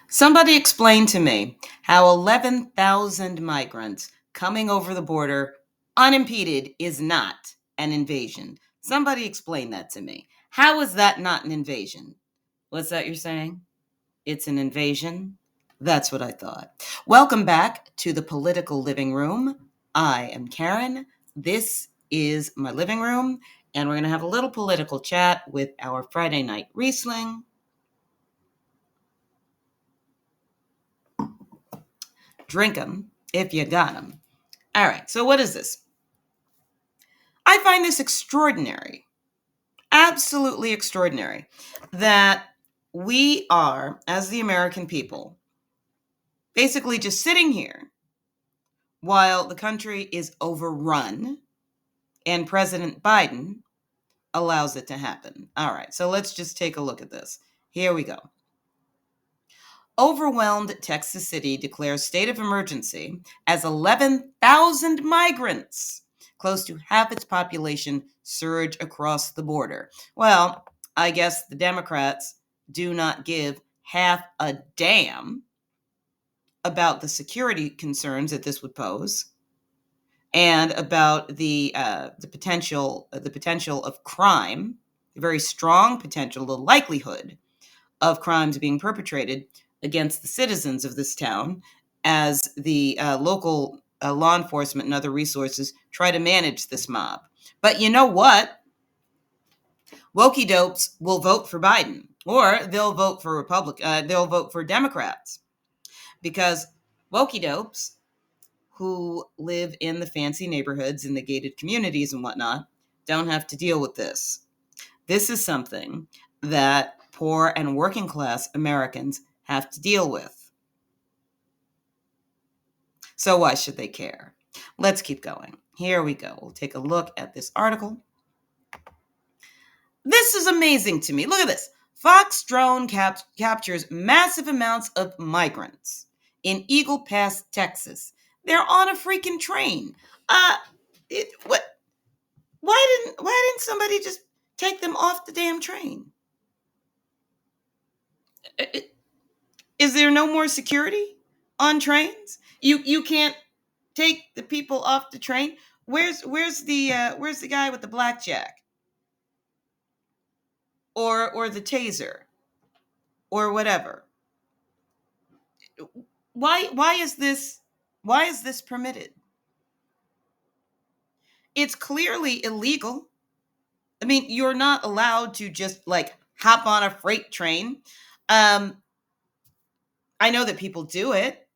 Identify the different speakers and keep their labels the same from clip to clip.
Speaker 1: Somebody explain to me how 11,000 migrants coming over the border unimpeded is not an invasion. Somebody explain that to me. How is that not an invasion? What's that you're saying? It's an invasion? That's what I thought. Welcome back to the Political Living Room. I am Karen. This is my living room, and we're going to have a little political chat with our Friday night Riesling. Drink 'em if you got 'em. All right, so what is this? I find this extraordinary, absolutely extraordinary, that we are, as the American people, basically just sitting here while the country is overrun and President Biden allows it to happen. All right, so let's just take a look at this. Here we go. Overwhelmed Texas City declares state of emergency as 11,000 migrants, close to half its population, surge across the border. Well, I guess the Democrats do not give half a damn about the security concerns that this would pose, and about the potential of crime, the very strong potential, the likelihood of crimes being perpetrated against the citizens of this town as the local law enforcement and other resources try to manage this mob. But you know what? Wokey dopes will vote for Biden, or they'll vote for they'll vote for Democrats, because wokey dopes who live in the fancy neighborhoods in the gated communities and whatnot don't have to deal with this. This is something that poor and working class Americans have to deal with. So why should they care? Let's keep going. Here we go. We'll take a look at this article. This is amazing to me. Look at this. Fox drone captures massive amounts of migrants in Eagle Pass, Texas. They're on a freaking train. What? Why didn't somebody just take them off the damn train? Is there no more security on trains? You can't take the people off the train. Where's the guy with the blackjack or the taser or whatever? Why is this permitted? It's clearly illegal. I mean, you're not allowed to just like hop on a freight train. I know that people do it,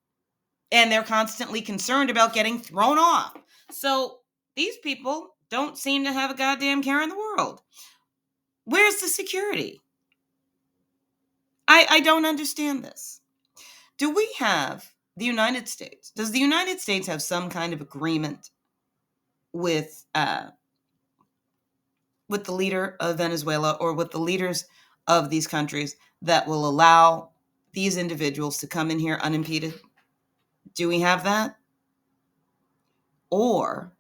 Speaker 1: and they're constantly concerned about getting thrown off. So these people don't seem to have a goddamn care in the world. Where's the security? I don't understand this. Do we have the United States? Does the United States have some kind of agreement with the leader of Venezuela or with the leaders of these countries that will allow these individuals to come in here unimpeded? Do we have that? Or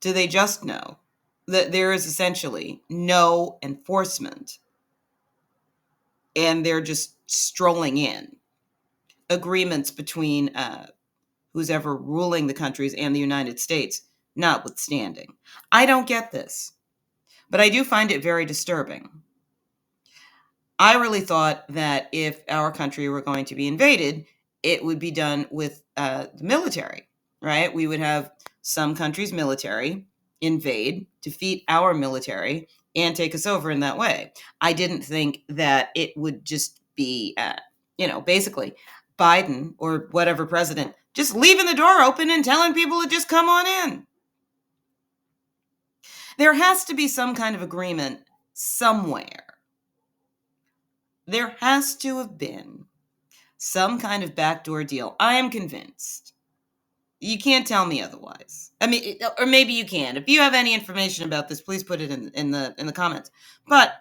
Speaker 1: do they just know that there is essentially no enforcement and they're just strolling in? Agreements between who's ever ruling the countries and the United States notwithstanding. I don't get this, but I do find it very disturbing. I really thought that if our country were going to be invaded, it would be done with the military, right? We would have some country's military invade, defeat our military, and take us over in that way. I didn't think that it would just be, basically Biden or whatever president just leaving the door open and telling people to just come on in. There has to be some kind of agreement somewhere. There has to have been some kind of backdoor deal. I am convinced. You can't tell me otherwise. I mean, or maybe you can. If you have any information about this, please put it in the comments. But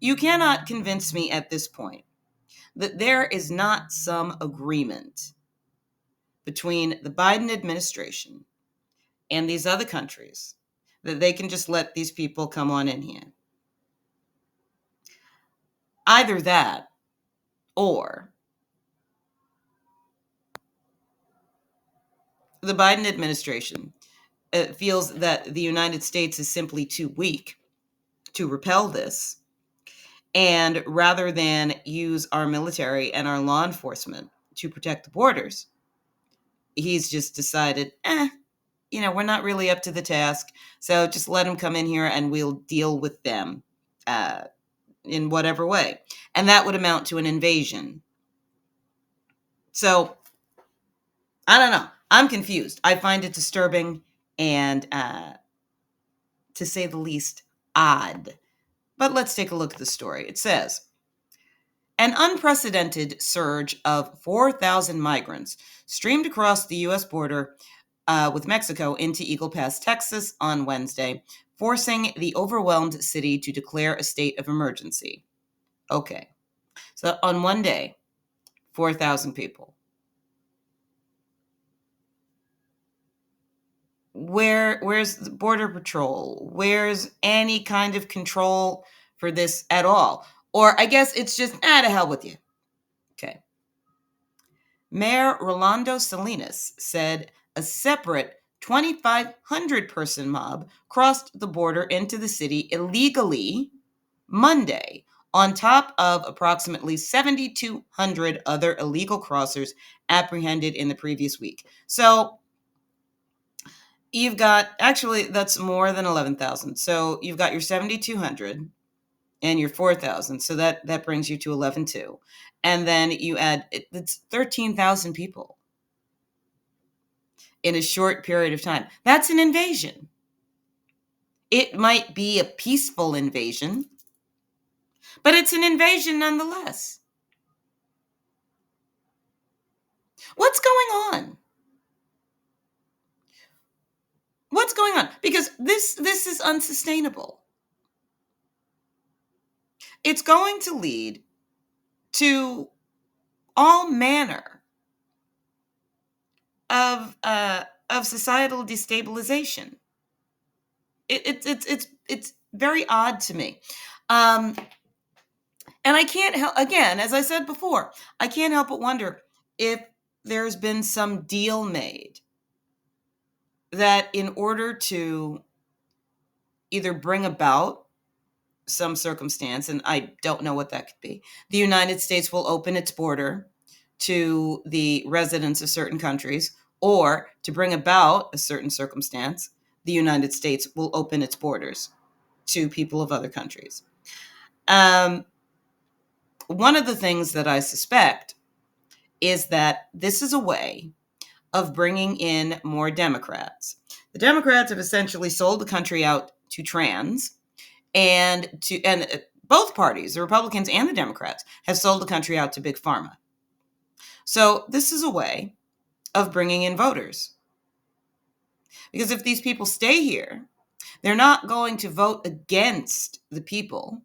Speaker 1: you cannot convince me at this point that there is not some agreement between the Biden administration and these other countries that they can just let these people come on in here. Either that, or The Biden administration feels that the United States is simply too weak to repel this. And rather than use our military and our law enforcement to protect the borders, he's just decided, we're not really up to the task. So just let them come in here and we'll deal with them in whatever way. And that would amount to an invasion. So I don't know. I'm confused. I find it disturbing and, to say the least, odd. But let's take a look at the story. It says, an unprecedented surge of 4,000 migrants streamed across the U.S. border with Mexico into Eagle Pass, Texas on Wednesday, forcing the overwhelmed city to declare a state of emergency. Okay. So on one day, 4,000 people. Where's the Border Patrol? Where's any kind of control for this at all? Or I guess it's just, to hell with you. Okay. Mayor Rolando Salinas said a separate 2,500 person mob crossed the border into the city illegally Monday, on top of approximately 7,200 other illegal crossers apprehended in the previous week. So you've got, actually, that's more than 11,000. So you've got your 7,200 and your 4,000. So that brings you to 11,200. And then you add, it's 13,000 people in a short period of time. That's an invasion. It might be a peaceful invasion, but it's an invasion nonetheless. What's going on? What's going on? Because this is unsustainable. It's going to lead to all manner of societal destabilization. It's very odd to me, and I can't help, again, as I said before, I can't help but wonder if there's been some deal made that in order to either bring about some circumstance, and I don't know what that could be, the United States will open its border to the residents of certain countries, or to bring about a certain circumstance, the United States will open its borders to people of other countries. One of the things that I suspect is that this is a way of bringing in more Democrats. The Democrats have essentially sold the country out to trans, and both parties, the Republicans and the Democrats, have sold the country out to Big Pharma. So this is a way of bringing in voters. Because if these people stay here, they're not going to vote against the people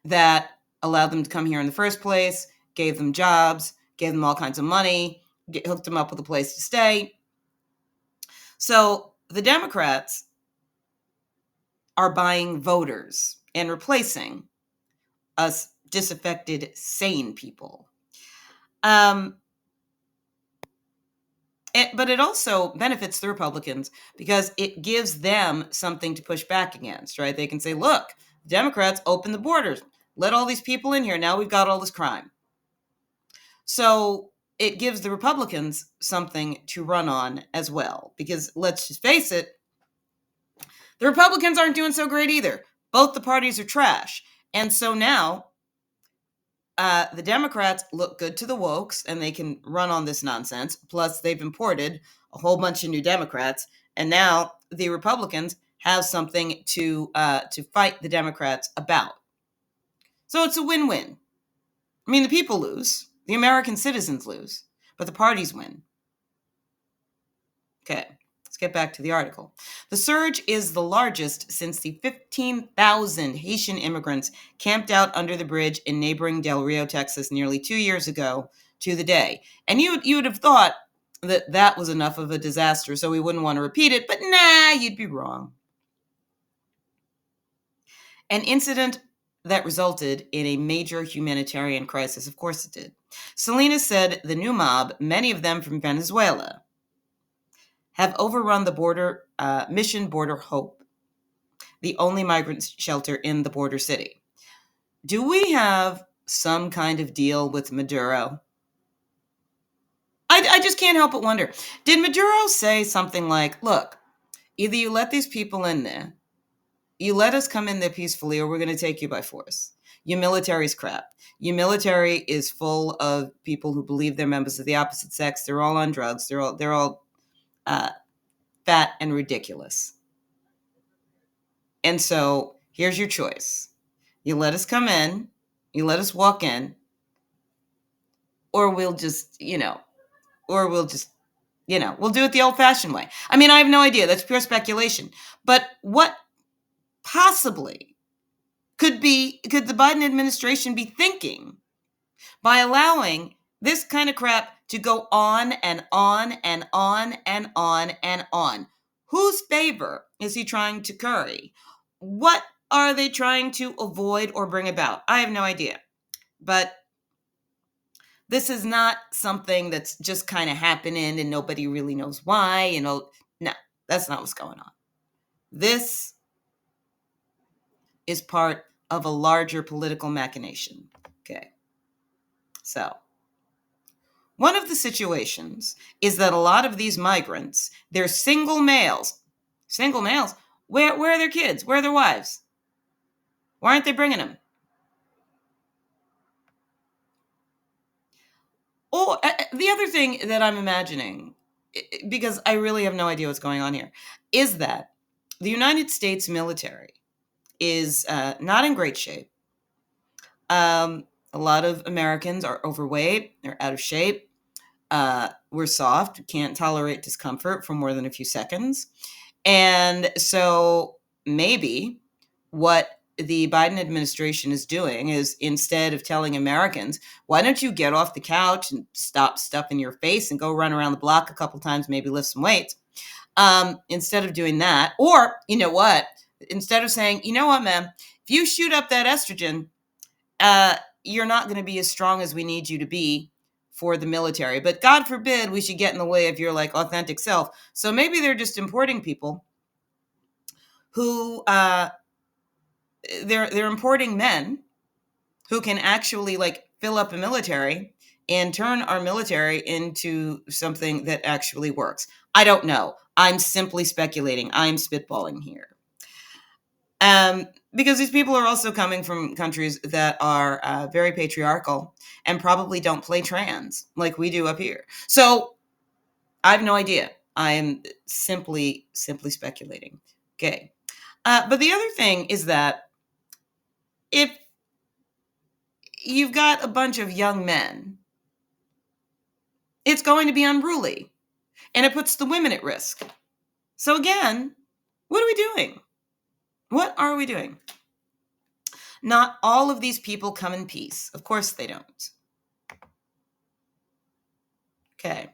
Speaker 1: that allowed them to come here in the first place, gave them jobs, gave them all kinds of money, hooked them up with a place to stay. So the Democrats are buying voters and replacing us disaffected, sane people. But it also benefits the Republicans because it gives them something to push back against, right? They can say, look, Democrats open the borders. Let all these people in here. Now we've got all this crime. So it gives the Republicans something to run on as well. Because let's just face it, the Republicans aren't doing so great either. Both the parties are trash. And so now the Democrats look good to the wokes and they can run on this nonsense. Plus, they've imported a whole bunch of new Democrats. And now the Republicans have something to fight the Democrats about. So it's a win-win. I mean, the people lose. The American citizens lose. But the parties win. Okay, let's get back to the article. The surge is the largest since the 15,000 Haitian immigrants camped out under the bridge in neighboring Del Rio, Texas, nearly 2 years ago to the day. And you would have thought that was enough of a disaster, so we wouldn't want to repeat it, but nah, you'd be wrong. An incident that resulted in a major humanitarian crisis. Of course it did. Salinas said the new mob, many of them from Venezuela, have overrun the border Mission Border Hope, the only migrant shelter in the border city. Do we have some kind of deal with Maduro? I just can't help but wonder. Did Maduro say something like, look, either you let these people in there, you let us come in there peacefully, or we're going to take you by force. Your military's crap. Your military is full of people who believe they're members of the opposite sex. They're all on drugs. They're all fat and ridiculous. And so here's your choice. You let us come in, you let us walk in, or we'll just, we'll do it the old fashioned way. I mean, I have no idea. That's pure speculation. But what possibly could the Biden administration be thinking by allowing this kind of crap to go on and on and on and on and on? Whose favor is he trying to curry? What are they trying to avoid or bring about? I have no idea. But this is not something that's just kind of happening and nobody really knows why. No, that's not what's going on. This is part of a larger political machination. Okay. So, one of the situations is that a lot of these migrants, they're single males. Single males? Where are their kids? Where are their wives? Why aren't they bringing them? Oh, the other thing that I'm imagining, because I really have no idea what's going on here, is that the United States military is not in great shape. A lot of Americans are overweight, they're out of shape. We're soft, can't tolerate discomfort for more than a few seconds. And so maybe what the Biden administration is doing is, instead of telling Americans, why don't you get off the couch and stop stuffing your face and go run around the block a couple times, maybe lift some weights. Instead of doing that, or you know what, instead of saying, you know what, man, if you shoot up that estrogen, you're not going to be as strong as we need you to be for the military. But God forbid we should get in the way of your authentic self. So maybe they're just importing people who they're importing men who can actually fill up a military and turn our military into something that actually works. I don't know. I'm simply speculating. I'm spitballing here. Because these people are also coming from countries that are very patriarchal and probably don't play trans like we do up here. So I have no idea. I am simply speculating. Okay. But the other thing is that if you've got a bunch of young men, it's going to be unruly and it puts the women at risk. So again, what are we doing? What are we doing? Not all of these people come in peace. Of course they don't. Okay.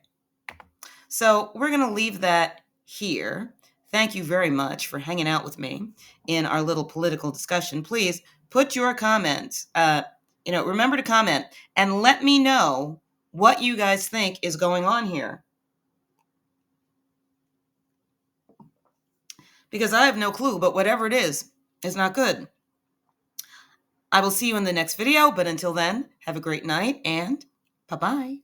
Speaker 1: So we're going to leave that here. Thank you very much for hanging out with me in our little political discussion. Please put your comments. Remember to comment and let me know what you guys think is going on here. Because I have no clue, but whatever it is not good. I will see you in the next video, but until then, have a great night and bye-bye.